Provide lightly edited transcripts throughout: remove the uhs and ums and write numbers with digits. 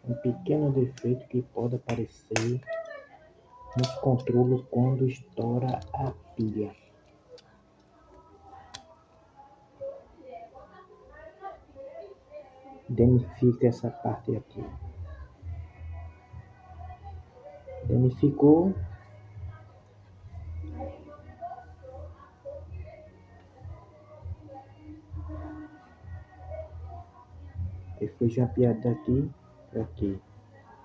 Um pequeno defeito que pode aparecer nos controles quando estoura a pilha. Danifica essa parte aqui. Danificou. E foi jampeado daqui para aqui.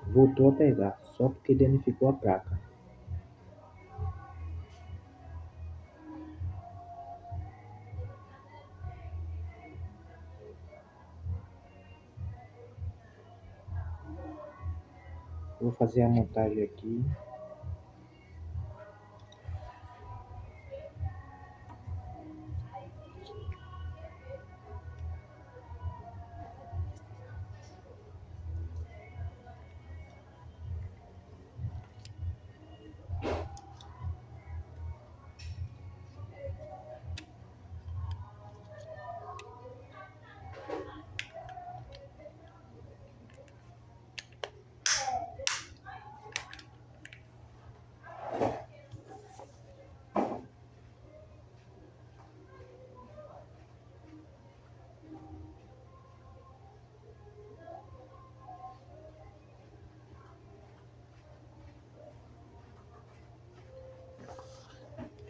Voltou a pegar, só porque danificou a placa. Vou fazer a montagem aqui.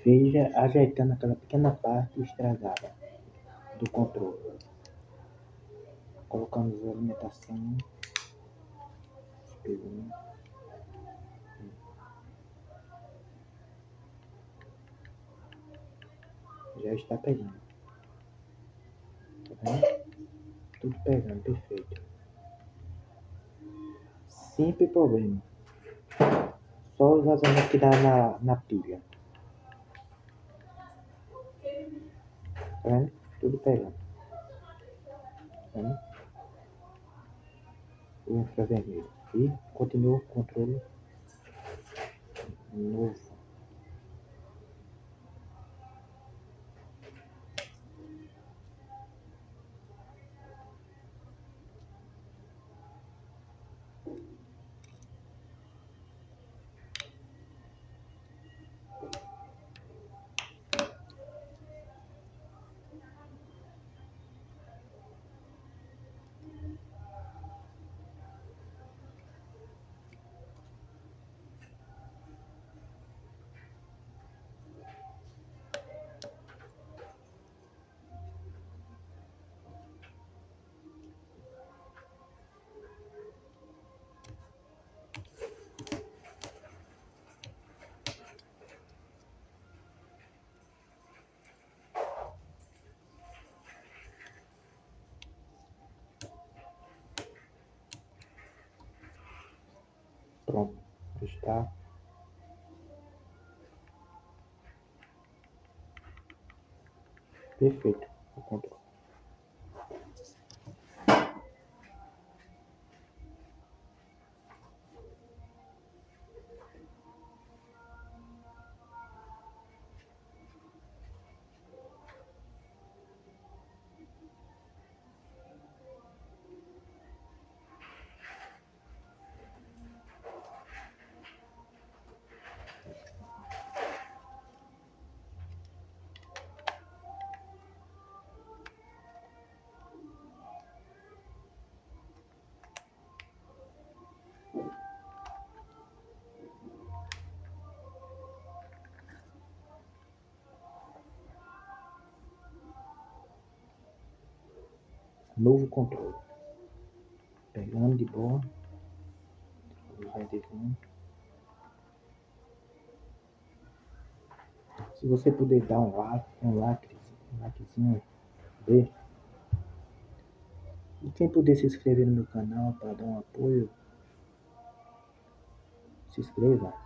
Veja ajeitando aquela pequena parte estragada do controle. Colocamos a alimentação. Já está pegando. Tá vendo? Tudo pegando, perfeito. Simples problema. Só o vazamento que dá na pilha. Tá vendo? Tudo pegando. Tá vendo? O infravermelho. E continua o controle novo. Pronto, está. Perfeito o controle. Novo controle. Pegando de boa. Se você puder dar um likezinho, ver. E quem puder se inscrever no meu canal para dar um apoio, se inscreva.